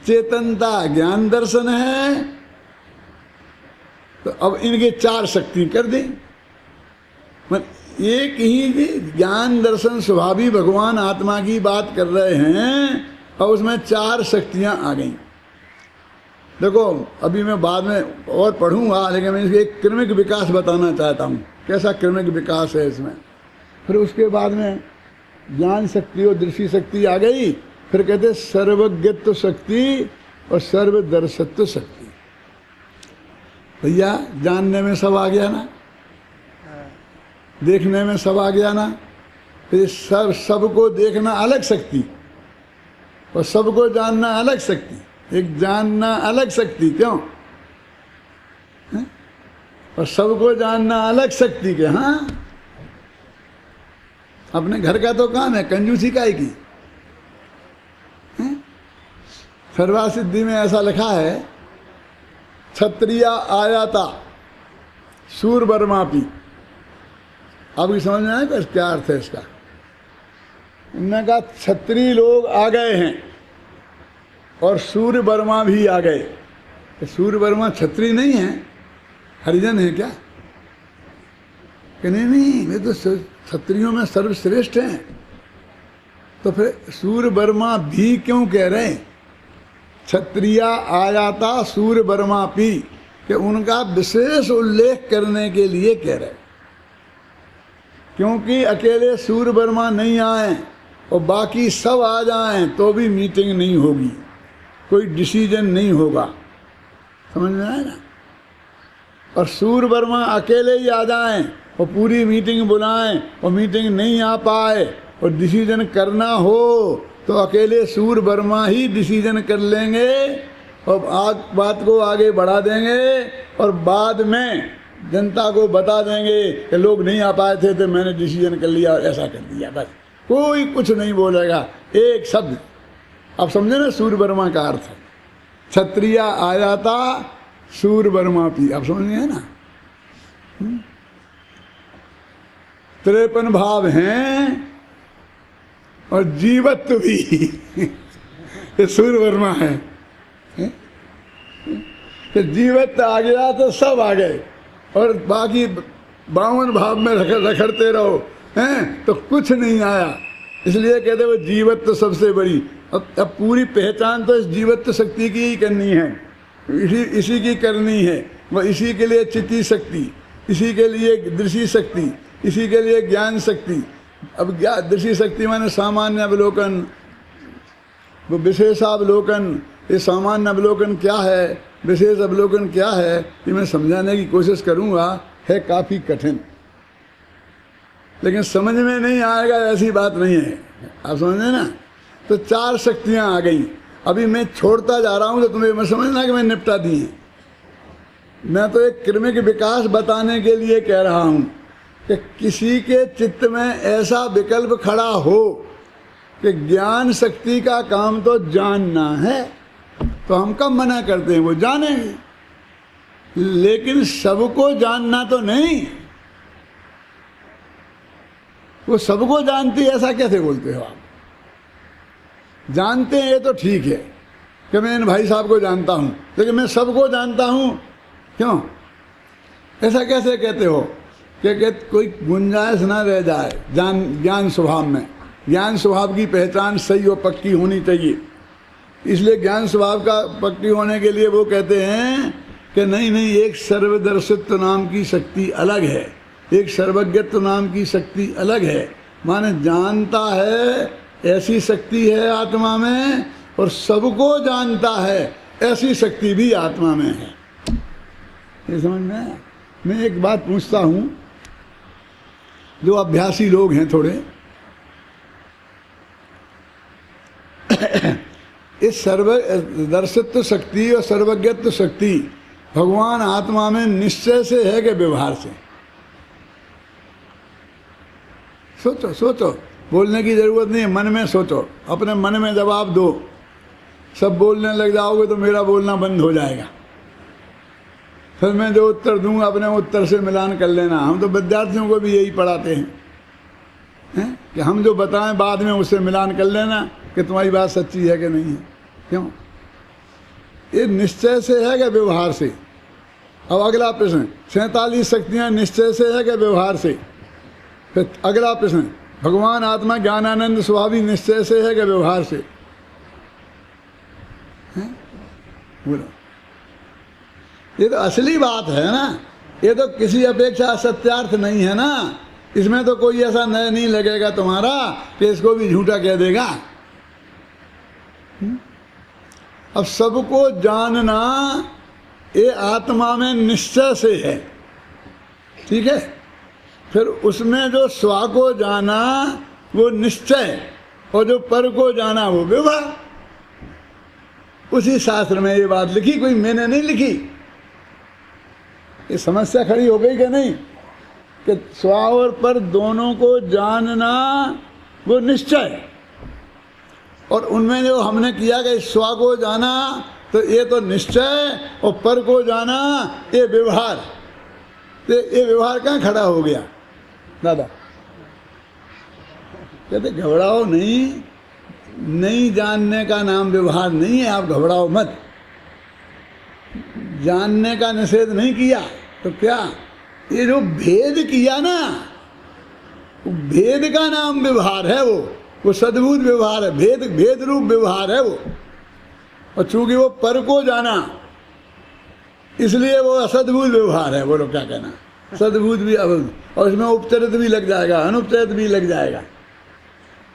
चेतनता ज्ञान दर्शन है। तो अब इनके 4 शक्ति कर दें। एक ही ज्ञान दर्शन स्वभावी भगवान आत्मा की बात कर रहे हैं और उसमें 4 शक्तियां आ गई। देखो अभी मैं बाद में और पढ़ूंगा, लेकिन मैं इसके एक क्रमिक विकास बताना चाहता हूँ, कैसा क्रमिक विकास है इसमें। फिर उसके बाद में ज्ञान शक्ति और दृष्टि शक्ति आ गई। फिर कहते सर्वज्ञत्व शक्ति और सर्वदर्शत्व शक्ति। भैया जानने में सब आ गया ना, देखने में सब आ गया ना। फिर सबको देखना अलग शक्ति और सबको जानना अलग शक्ति। एक जानना अलग शक्ति, क्यों? और सबको जानना अलग शक्ति के। हाँ, अपने घर का तो काम है, कंजूसी काहे की? सर्वासिद्धि में ऐसा लिखा है, क्षत्रिया आयाता शूरवर्मापि। आपकी समझ में आया क्या अर्थ है इसका? इन्होंने कहा क्षत्रिय लोग आ गए हैं और सूर्यवर्मा भी आ गए। तो सूर्यवर्मा क्षत्रिय नहीं है, हरिजन है क्या? कि नहीं, वे तो क्षत्रियों में सर्वश्रेष्ठ हैं। तो फिर सूर्यवर्मा भी क्यों कह रहे हैं? क्षत्रिया आयाता सूर्यवर्मा पी, कि उनका विशेष उल्लेख करने के लिए कह रहे। क्योंकि अकेले सूर्यवर्मा नहीं आए और बाकी सब आ जाएं तो भी मीटिंग नहीं होगी, कोई डिसीजन नहीं होगा। समझ में आया ना? और सूर्यवर्मा अकेले ही आ जाएं और पूरी मीटिंग बुलाएं और मीटिंग नहीं आ पाए और डिसीजन करना हो तो अकेले सूर्यवर्मा ही डिसीजन कर लेंगे और बात को आगे बढ़ा देंगे और बाद में जनता को बता देंगे कि लोग नहीं आ पाए थे तो मैंने डिसीजन कर लिया और ऐसा कर दिया। बस कोई कुछ नहीं बोलेगा एक शब्द। अब समझे ना सूरवर्मा का अर्थ, क्षत्रिय आया था सूरवर्मा पी। अब समझिए ना, 53 भाव हैं और जीवत्व भी ये सूरवर्मा है। कि जीवत्व आ गया तो सब आ गए और बाकी 52 भाव में रखड़ते रहो हैं तो कुछ नहीं आया। इसलिए कहते वो जीवत्व सबसे बड़ी। अब पूरी पहचान तो इस जीवत्व शक्ति की ही करनी है, इसी की करनी है। वह इसी के लिए चित्ती शक्ति, इसी के लिए दृष्टि शक्ति, इसी के लिए ज्ञान शक्ति। अब दृष्टि शक्ति माने सामान्य अवलोकन, वो विशेषावलोकन। ये सामान्य अवलोकन क्या है, विशेष अवलोकन क्या है, ये मैं समझाने की कोशिश करूँगा। है काफ़ी कठिन, लेकिन समझ में नहीं आएगा ऐसी बात नहीं है। आप समझे ना। तो 4 शक्तियाँ आ गई। अभी मैं छोड़ता जा रहा हूँ तो तुम्हें मैं समझना कि मैं निपटा दी है। मैं तो एक क्रमिक विकास बताने के लिए कह रहा हूँ कि किसी के चित्त में ऐसा विकल्प खड़ा हो कि ज्ञान शक्ति का काम तो जानना है, तो हम कब मना करते हैं, वो जानेंगे। लेकिन सबको जानना तो नहीं। वो सबको जानती, ऐसा कैसे बोलते हो आप? जानते हैं ये तो ठीक है कि मैं इन भाई साहब को जानता हूँ, लेकिन मैं सबको जानता हूँ क्यों? ऐसा कैसे कहते हो कि कोई गुंजाइश ना रह जाए ज्ञान स्वभाव में। ज्ञान स्वभाव की पहचान सही और पक्की होनी चाहिए। इसलिए ज्ञान स्वभाव का पक्की होने के लिए वो कहते हैं कि नहीं, एक सर्वदर्शित्व नाम की शक्ति अलग है, एक सर्वज्ञत्व नाम की शक्ति अलग है। माने जानता है ऐसी शक्ति है आत्मा में, और सबको जानता है ऐसी शक्ति भी आत्मा में है। ये समझ में आया? मैं एक बात पूछता हूँ, जो अभ्यासी लोग हैं थोड़े, इस सर्वदर्शित्व शक्ति और सर्वज्ञत्व शक्ति भगवान आत्मा में निश्चय से है कि व्यवहार से? सोचो सोचो, बोलने की जरूरत नहीं है, मन में सोचो, अपने मन में जवाब दो। सब बोलने लग जाओगे तो मेरा बोलना बंद हो जाएगा। फिर मैं जो उत्तर दूंगा अपने उत्तर से मिलान कर लेना। हम तो विद्यार्थियों को भी यही पढ़ाते हैं कि हम जो बताएं बाद में उससे मिलान कर लेना कि तुम्हारी बात सच्ची है कि नहीं है। क्यों? ये निश्चय से है कि व्यवहार से? अब अगला प्रश्न, 47 शक्तियाँ निश्चय से है कि व्यवहार से? फिर अगला प्रश्न, भगवान आत्मा ज्ञानानंद स्वभावी निश्चय से है कि व्यवहार से? बोलो, ये तो असली बात है ना। ये तो किसी अपेक्षा सत्यार्थ नहीं है ना। इसमें तो कोई ऐसा नया नहीं लगेगा तुम्हारा कि इसको भी झूठा कह देगा। अब सबको जानना ये आत्मा में निश्चय से है, ठीक है। फिर उसमें जो स्व को जाना वो निश्चय, और जो पर को जाना वो व्यवहार। उसी शास्त्र में ये बात लिखी, कोई मैंने नहीं लिखी। ये समस्या खड़ी हो गई कि नहीं कि स्व और पर दोनों को जानना वो निश्चय, और उनमें जो हमने किया कि स्व को जाना तो ये तो निश्चय, और पर को जाना ये व्यवहार। तो ये व्यवहार कहाँ खड़ा हो गया दादा? कहते घबराओ नहीं जानने का नाम व्यवहार नहीं है। आप घबराओ मत। जानने का निषेध नहीं किया तो क्या, ये जो भेद किया ना, भेद का नाम व्यवहार है। वो सद्भुत व्यवहार है, भेद रूप व्यवहार है वो। और चूंकि वो पर को जाना इसलिए वो असद्भुत व्यवहार है। बोलो क्या कहना? सद्भुत भी अभूत, और इसमें उपचरित भी लग जाएगा, अनुपचरित भी लग जाएगा।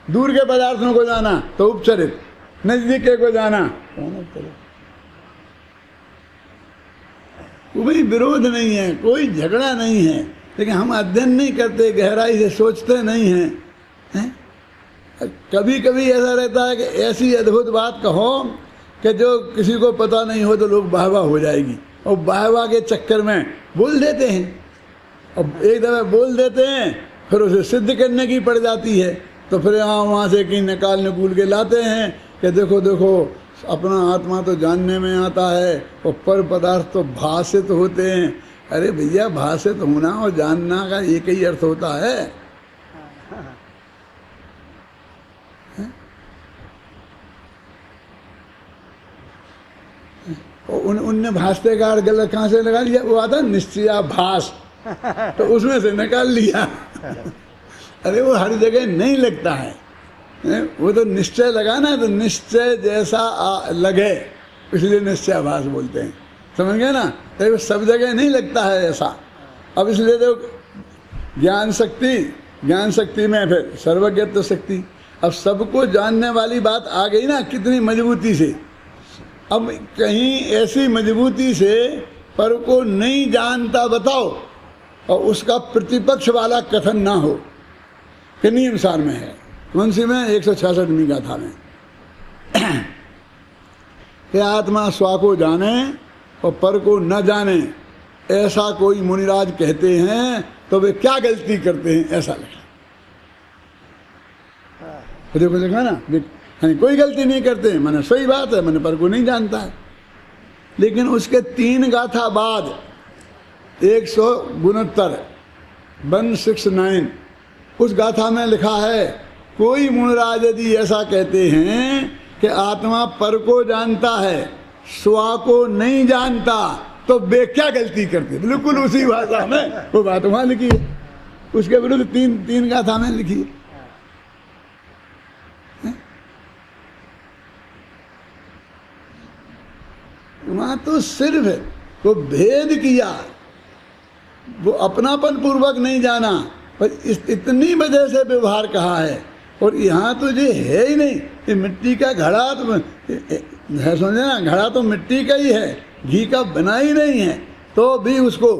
दूर के पदार्थों को जाना तो उपचरित, नजदीक के को जाना अनुपचरित। कोई विरोध नहीं है, कोई झगड़ा नहीं है, लेकिन हम अध्ययन नहीं करते, गहराई से सोचते नहीं हैं। कभी कभी ऐसा रहता है कि ऐसी अद्भुत बात कहो कि जो किसी को पता नहीं हो तो लोग वाहवाह हो जाएगी, और वाहवाह के चक्कर में बोल देते हैं। अब एक दफ़ा बोल देते हैं, फिर उसे सिद्ध करने की पड़ जाती है, तो फिर यहाँ वहाँ से कहीं निकाल निकूल के लाते हैं कि देखो देखो अपना आत्मा तो जानने में आता है और पर पदार्थ तो भाषित होते हैं। अरे भैया, भाषित होना और जानना का एक ही अर्थ होता है। उनने भाषते का अर्थ गलत कहाँ से लगा लिया? वो आता निश्चयाभास, तो उसमें से निकाल लिया। अरे वो हर जगह नहीं लगता है, वो तो निश्चय लगाना, तो निश्चय जैसा लगे इसलिए निश्चयाभास बोलते हैं, समझ गए ना? तो सब जगह नहीं लगता है ऐसा। अब इसलिए तो ज्ञान शक्ति में फिर सर्वज्ञत्व शक्ति। अब सबको जानने वाली बात आ गई ना कितनी मजबूती से। अब कहीं ऐसी मजबूती से पर को नहीं जानता बताओ और उसका प्रतिपक्ष वाला कथन ना हो कि नियम सार में है। कौन सी में? 166वीं गाथा में कि आत्मा स्वा को जाने और पर को न जाने, ऐसा कोई मुनिराज कहते हैं तो वे क्या गलती करते हैं, ऐसा लिखा। देखो लिखा ना, कोई गलती नहीं करते, मैंने सही बात है, मैंने पर को नहीं जानता है। लेकिन उसके 3 गाथा बाद 169 169 उस गाथा में लिखा है, कोई मुनिराज यदि ऐसा कहते हैं कि आत्मा पर को जानता है स्वा को नहीं जानता तो वे क्या गलती करते, बिल्कुल उसी भाषा में वो बात वहां लिखी है। उसके विरुद्ध 3 गाथा में लिखी है। वहां तो सिर्फ वो भेद किया, वो अपनापन पूर्वक नहीं जाना, पर इतनी वजह से व्यवहार कहा है। और यहाँ तो ये है ही नहीं, ये मिट्टी का घड़ा तो है, समझे ना, घड़ा तो मिट्टी का ही है, घी का बना ही नहीं है, तो भी उसको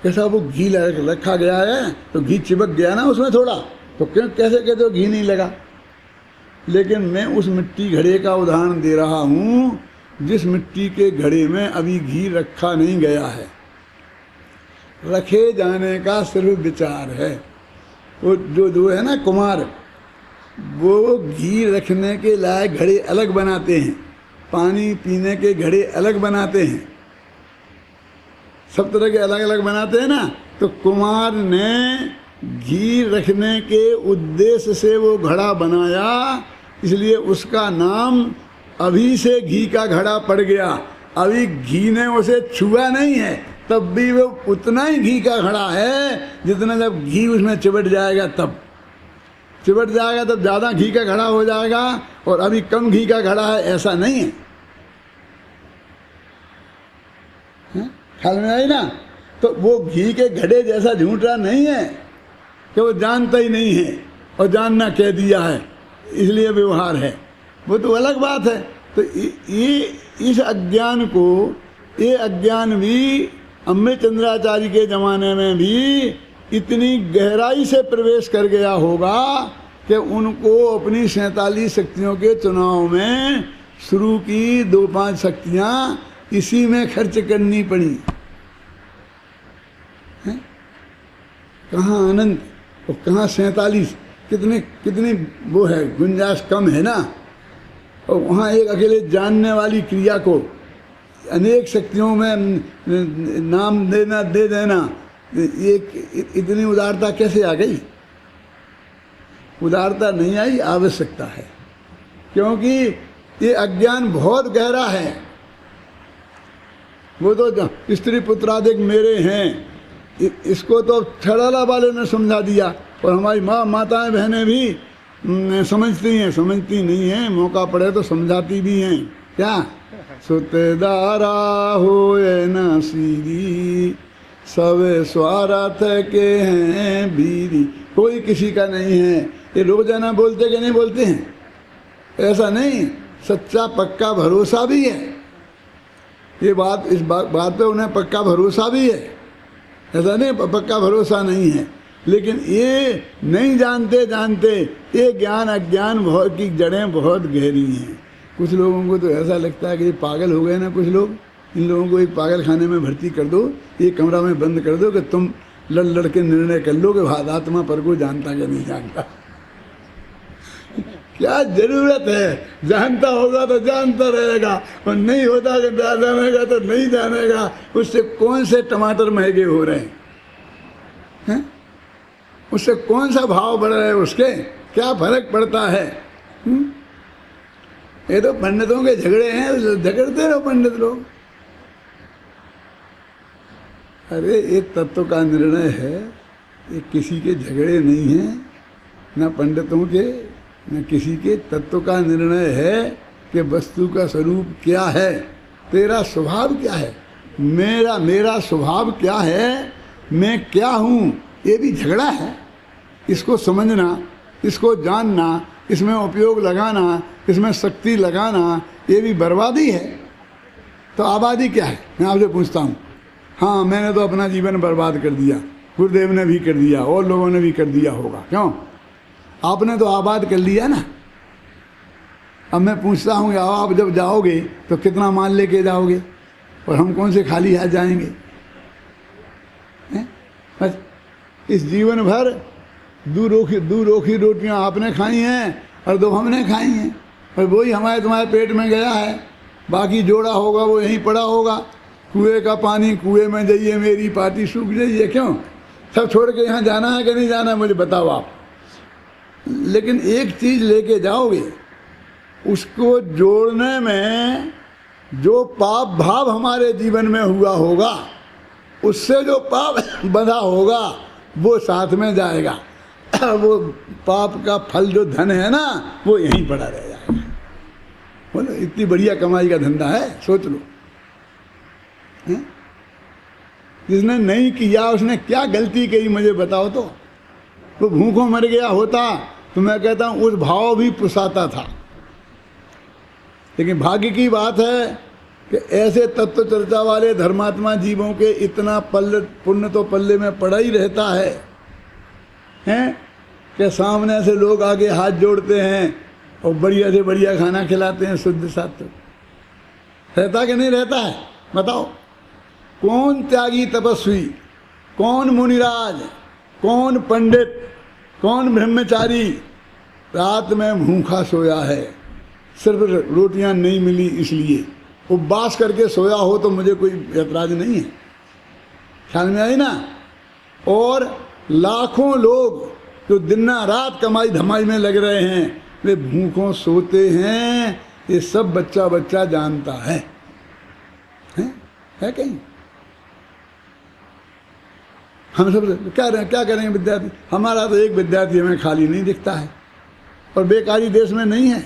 कैसा वो घी रखा गया है, तो घी चिपक गया ना उसमें थोड़ा, तो क्यों कैसे कहते हो घी नहीं लगा? लेकिन मैं उस मिट्टी घड़े का उदाहरण दे रहा हूँ जिस मिट्टी के घड़े में अभी घी रखा नहीं गया है, रखे जाने का सिर्फ विचार है। वो जो है ना कुमार, वो घी रखने के लायक घड़े अलग बनाते हैं, पानी पीने के घड़े अलग बनाते हैं, सब तरह के अलग अलग बनाते हैं ना। तो कुमार ने घी रखने के उद्देश्य से वो घड़ा बनाया, इसलिए उसका नाम अभी से घी का घड़ा पड़ गया। अभी घी ने उसे छुआ नहीं है, तब भी वो उतना ही घी का घड़ा है जितना जब घी उसमें चिपट जाएगा तब चिपट जाएगा, तब ज़्यादा घी का घड़ा हो जाएगा, और अभी कम घी का घड़ा है, ऐसा नहीं है। ख्याल में आई ना? तो वो घी के घड़े जैसा झूठा नहीं है कि वो जानता ही नहीं है और जानना कह दिया है इसलिए व्यवहार है, वो तो अलग बात है। तो ये इस अज्ञान को, ये अज्ञान भी अमृत चंद्राचार्य के ज़माने में भी इतनी गहराई से प्रवेश कर गया होगा कि उनको अपनी 47 शक्तियों के चुनाव में शुरू की 2-5 शक्तियाँ इसी में खर्च करनी पड़ी। कहाँ अनंत और कहाँ 47, कितनी वो है, गुंजाइश कम है ना। और वहाँ एक अकेले जानने वाली क्रिया को अनेक शक्तियों में नाम दे देना, ये इतनी उदारता कैसे आ गई? उदारता नहीं आई, आवश्यकता है, क्योंकि ये अज्ञान बहुत गहरा है। वो तो स्त्री पुत्रादिक मेरे हैं, इसको तो छड़ाला वाले ने समझा दिया, और हमारी माताएं बहनें भी समझती नहीं हैं, मौका पड़े तो समझाती भी हैं। क्या सुतेदारा होए ना सीरी, सब स्वार्थ के हैं बीरी, कोई किसी का नहीं है। ये रोजाना बोलते कि नहीं बोलते हैं? ऐसा नहीं, सच्चा पक्का भरोसा भी है। ये बात, इस बात पे उन्हें पक्का भरोसा भी है, ऐसा नहीं पक्का भरोसा नहीं है। लेकिन ये नहीं जानते ये ज्ञान अज्ञान बहुत की जड़ें बहुत गहरी हैं। कुछ लोगों को तो ऐसा लगता है कि ये पागल हो गए ना कुछ लोग, इन लोगों को एक पागल खाने में भर्ती कर दो, एक कमरा में बंद कर दो कि तुम लड़ लड़ के निर्णय कर लो कि आत्मा पर को जानता कि नहीं जानता। क्या जरूरत है, जानता होगा तो जानता रहेगा और नहीं होता कि जानेगा तो नहीं जानेगा। उससे कौन से टमाटर महंगे हो रहे हैं? उससे कौन सा भाव बढ़ रहा है, उसके क्या फर्क पड़ता है? ये तो पंडितों के झगड़े हैं, झगड़ते रहो पंडित लोग। अरे ये तत्व का निर्णय है, ये किसी के झगड़े नहीं है, न पंडितों के न किसी के। तत्व का निर्णय है कि वस्तु का स्वरूप क्या है, तेरा स्वभाव क्या है, मेरा स्वभाव क्या है, मैं क्या हूँ, ये भी झगड़ा है। इसको समझना, इसको जानना, इसमें उपयोग लगाना, इसमें शक्ति लगाना, ये भी बर्बादी है। तो आबादी क्या है, मैं आपसे पूछता हूँ। हाँ, मैंने तो अपना जीवन बर्बाद कर दिया, गुरुदेव ने भी कर दिया और लोगों ने भी कर दिया होगा, क्यों? आपने तो आबाद कर लिया ना। अब मैं पूछता हूँ कि आप जब जाओगे तो कितना माल लेके जाओगे, और हम कौन से खाली हाथ जाएंगे? बस इस जीवन भर दो रोखी रोटियाँ आपने खाई हैं और दो हमने खाई हैं, और वही हमारे तुम्हारे पेट में गया है। बाकी जोड़ा होगा वो यहीं पड़ा होगा। कुएं का पानी कुएं में जाइए, मेरी पार्टी सूख जाइए, क्यों? सब छोड़ के यहाँ जाना है कि नहीं जाना है, मुझे बताओ आप। लेकिन एक चीज लेके जाओगे, उसको जोड़ने में जो पाप भाव हमारे जीवन में हुआ होगा, उससे जो पाप बंधा होगा वो साथ में जाएगा। वो पाप का फल जो धन है ना, वो यहीं पड़ा रह जाएगा। बोलो, इतनी बढ़िया कमाई का धंधा है, सोच लो। जिसने नहीं किया उसने क्या गलती की, मुझे बताओ तो। वो भूखों मर गया होता तो मैं कहता हूँ उस भाव भी पुसाता था। लेकिन भाग्य की बात है कि ऐसे तत्व चर्चा वाले धर्मात्मा जीवों के इतना पल्ले पुण्य तो पल्ले में पड़ा ही रहता है, हैं कि सामने से लोग आगे हाथ जोड़ते हैं और बढ़िया से बढ़िया खाना खिलाते हैं, शुद्ध सात्विक। रहता कि नहीं रहता है, बताओ? कौन त्यागी तपस्वी, कौन मुनिराज, कौन पंडित, कौन ब्रह्मचारी रात में भूखा सोया है, सिर्फ रोटियां नहीं मिली इसलिए? उपवास करके सोया हो तो मुझे कोई ऐतराज नहीं है, ख्याल में आई ना? और लाखों लोग जो दिन रात कमाई धमाई में लग रहे हैं, वे भूखों सोते हैं। ये सब बच्चा बच्चा जानता है कहीं? हम सब क्या करेंगे विद्यार्थी? हमारा तो एक विद्यार्थी हमें खाली नहीं दिखता है, और बेकारी देश में नहीं है।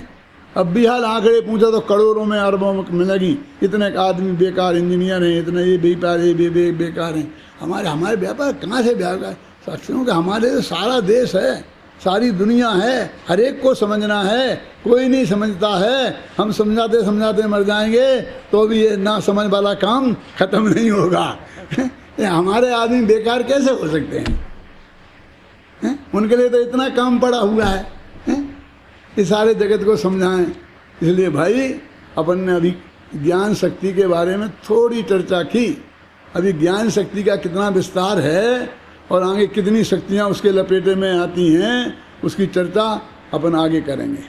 अब भी हाल आंकड़े पूछा तो करोड़ों में अरबों में मिलेगी। इतने आदमी बेकार इंजीनियर हैं, इतने ये बेकार, ये बेकार हैं। हमारे व्यापार कहाँ से व्यापार? साथियों का हमारे सारा देश है, सारी दुनिया है, हर एक को समझना है। कोई नहीं समझता है, हम समझाते समझाते मर जाएंगे तो भी ये ना समझ वाला काम खत्म नहीं होगा। हमारे आदमी बेकार कैसे हो सकते हैं? उनके लिए तो इतना काम पड़ा हुआ है, इस सारे जगत को समझाएं। इसलिए भाई, अपन ने अभी ज्ञान शक्ति के बारे में थोड़ी चर्चा की। अभी ज्ञान शक्ति का कितना विस्तार है और आगे कितनी शक्तियाँ उसके लपेटे में आती हैं, उसकी चर्चा अपन आगे करेंगे।